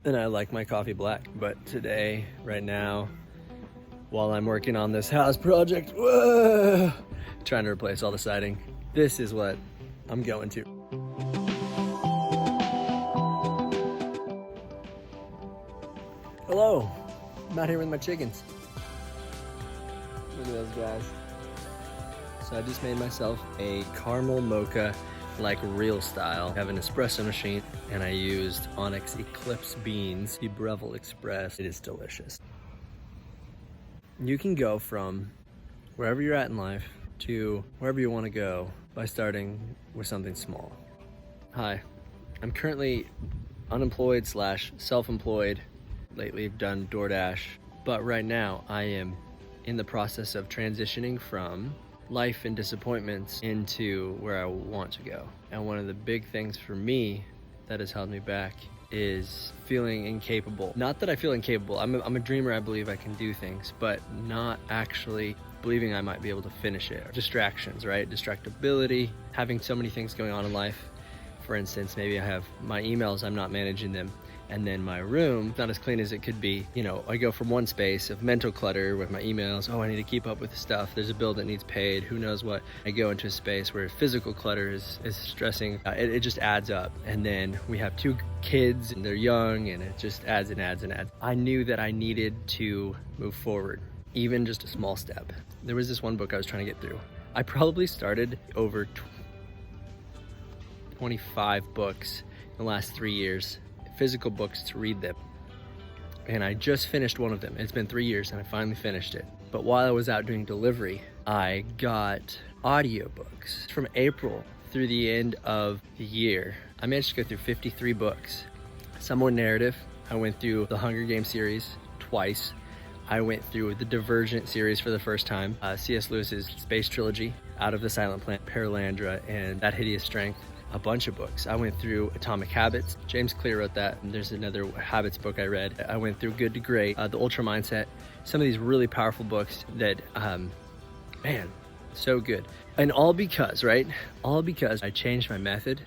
And I like my coffee black, but today, right now, while I'm working on this house project, whoa, trying to replace all the siding, this is what I'm going to. Hello, I'm out here with my chickens. Look at those guys. So I just made myself a caramel mocha, like real style. I have an espresso machine and I used Onyx Eclipse beans, the Breville Express. It is delicious. You can go from wherever you're at in life to wherever you want to go by starting with something small. Hi, I'm currently unemployed / self-employed. Lately I've done DoorDash, but right now I am in the process of transitioning from life and disappointments into where I want to go. And one of the big things for me that has held me back is feeling incapable. Not that I feel incapable, I'm a dreamer, I believe I can do things, but not actually believing I might be able to finish it. Distractions, right? Distractibility, having so many things going on in life. For instance, maybe I have my emails, I'm not managing them, and then my room, not as clean as it could be. You know, I go from one space of mental clutter with my emails, oh, I need to keep up with stuff, there's a bill that needs paid, who knows what. I go into a space where physical clutter is stressing, it just adds up. And then we have 2 kids and they're young and it just adds and adds and adds. I knew that I needed to move forward, even just a small step. There was this one book I was trying to get through. I probably started over 25 books in the last 3 years. Physical books to read them. And I just finished one of them. It's been 3 years and I finally finished it. But while I was out doing delivery, I got audiobooks. From April through the end of the year, I managed to go through 53 books. Some were narrative. I went through the Hunger Games series twice. I went through the Divergent series for the first time. C.S. Lewis's Space Trilogy, Out of the Silent Planet, Perelandra, and That Hideous Strength. A bunch of books. I went through Atomic Habits. James Clear wrote that. And there's another habits book I read. I went through Good to Great, The Ultra Mindset. Some of these really powerful books that, man, so good. And all because, right? All because I changed my method.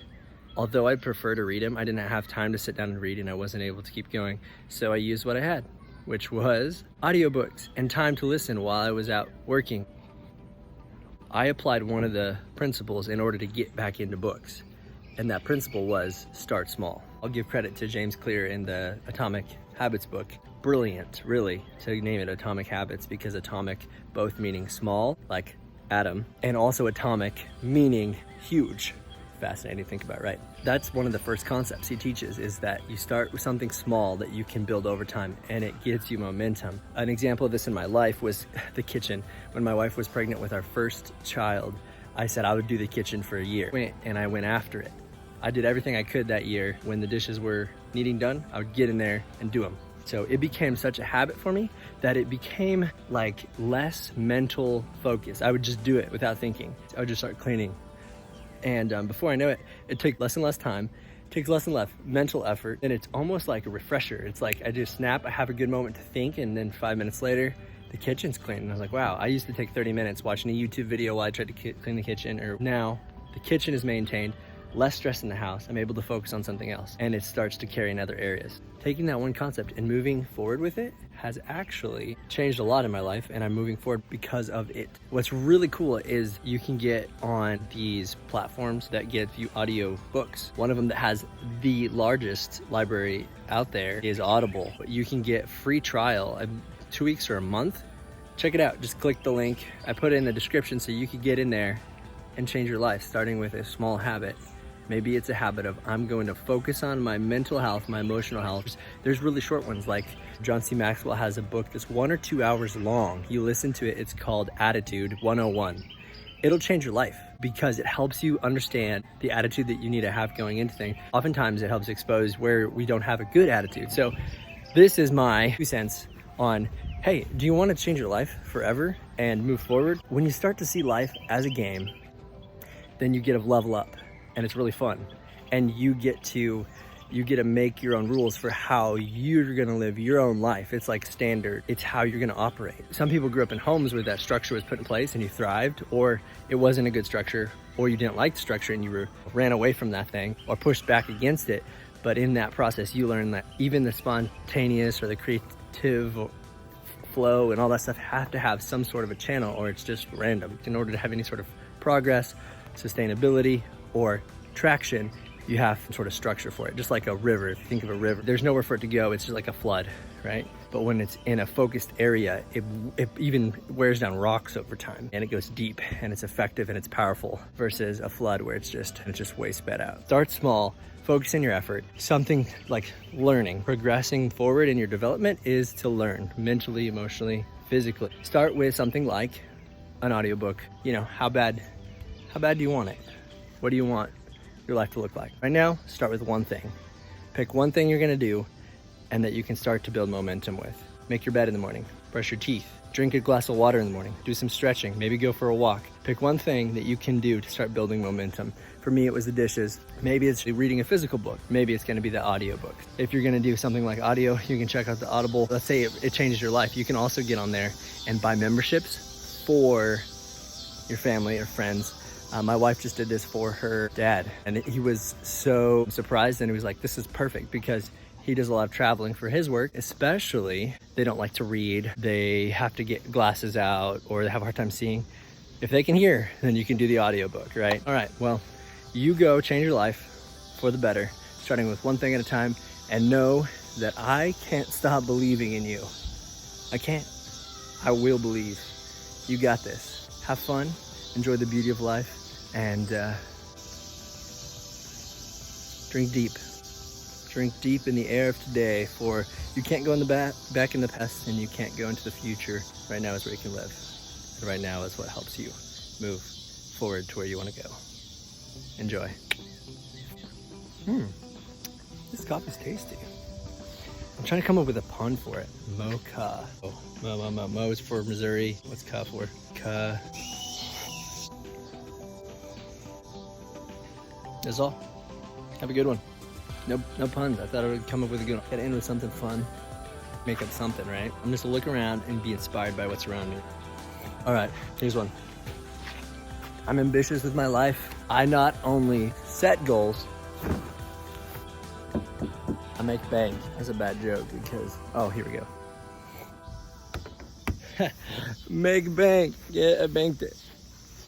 Although I'd prefer to read them, I didn't have time to sit down and read and I wasn't able to keep going. So I used what I had, which was audiobooks and time to listen while I was out working. I applied one of the principles in order to get back into books. And that principle was start small. I'll give credit to James Clear in the Atomic Habits book. Brilliant, really, to name it Atomic Habits, because atomic both meaning small, like atom, and also atomic meaning huge. Fascinating to think about, right? That's one of the first concepts he teaches, is that you start with something small that you can build over time and it gives you momentum. An example of this in my life was the kitchen. When my wife was pregnant with our first child, I said I would do the kitchen for a year, and I went after it. I did everything I could that year. When the dishes were needing done, I would get in there and do them. So it became such a habit for me that it became like less mental focus. I would just do it without thinking. I would just start cleaning. And before I know it, it took less and less time, takes less and less mental effort, and it's almost like a refresher. It's like I just snap, I have a good moment to think, and then 5 minutes later, the kitchen's clean. And I was like, wow, I used to take 30 minutes watching a YouTube video while I tried to clean the kitchen, or now the kitchen is maintained, less stress in the house, I'm able to focus on something else, and it starts to carry in other areas. Taking that one concept and moving forward with it has actually changed a lot in my life, and I'm moving forward because of it. What's really cool is you can get on these platforms that give you audio books. One of them that has the largest library out there is Audible. You can get free trial, 2 weeks or a month. Check it out, just click the link. I put it in the description so you could get in there and change your life, starting with a small habit. Maybe it's a habit of, I'm going to focus on my mental health, my emotional health. There's really short ones, like John C. Maxwell has a book that's 1 or 2 hours long. You listen to it, it's called Attitude 101. It'll change your life because it helps you understand the attitude that you need to have going into things. Oftentimes it helps expose where we don't have a good attitude. So this is my 2 cents on, hey, do you want to change your life forever and move forward? When you start to see life as a game, then you get a level up. And it's really fun. And you get to make your own rules for how you're gonna live your own life. It's like standard, it's how you're gonna operate. Some people grew up in homes where that structure was put in place and you thrived, or it wasn't a good structure, or you didn't like the structure and you ran away from that thing or pushed back against it. But in that process, you learn that even the spontaneous or the creative flow and all that stuff have to have some sort of a channel, or it's just random. In order to have any sort of progress, sustainability, or traction, you have some sort of structure for it. Just like a river, if you think of a river, there's nowhere for it to go, it's just like a flood, right? But when it's in a focused area, it even wears down rocks over time, and it goes deep, and it's effective, and it's powerful, versus a flood where it's just way sped out. Start small, focus in your effort. Something like learning, progressing forward in your development is to learn mentally, emotionally, physically. Start with something like an audiobook. You know, how bad do you want it? What do you want your life to look like? Right now, start with one thing. Pick one thing you're gonna do and that you can start to build momentum with. Make your bed in the morning, brush your teeth, drink a glass of water in the morning, do some stretching, maybe go for a walk. Pick one thing that you can do to start building momentum. For me, it was the dishes. Maybe it's reading a physical book. Maybe it's gonna be the audiobook. If you're gonna do something like audio, you can check out the Audible. Let's say it changes your life. You can also get on there and buy memberships for your family or friends. My wife just did this for her dad, and he was so surprised, and he was like, this is perfect, because he does a lot of traveling for his work. Especially, they don't like to read. They have to get glasses out, or they have a hard time seeing. If they can hear, then you can do the audiobook, right? All right, well, you go change your life for the better, starting with one thing at a time, and know that I can't stop believing in you. I can't. I will believe. You got this. Have fun, enjoy the beauty of life, and drink deep. Drink deep in the air of today, for you can't go in the back in the past, and you can't go into the future. Right now is where you can live. And right now is what helps you move forward to where you want to go. Enjoy. This coffee's tasty. I'm trying to come up with a pun for it. Mocha. Oh, Mo is for Missouri. What's ka for? Ka. That's all. Have a good one. No puns. I thought I would come up with a good one. Gotta end with something fun. Make up something, right? I'm just gonna look around and be inspired by what's around me. All right, here's one. I'm ambitious with my life. I not only set goals, I make bank. That's a bad joke because, oh, here we go. Make bank. Yeah, I banked it.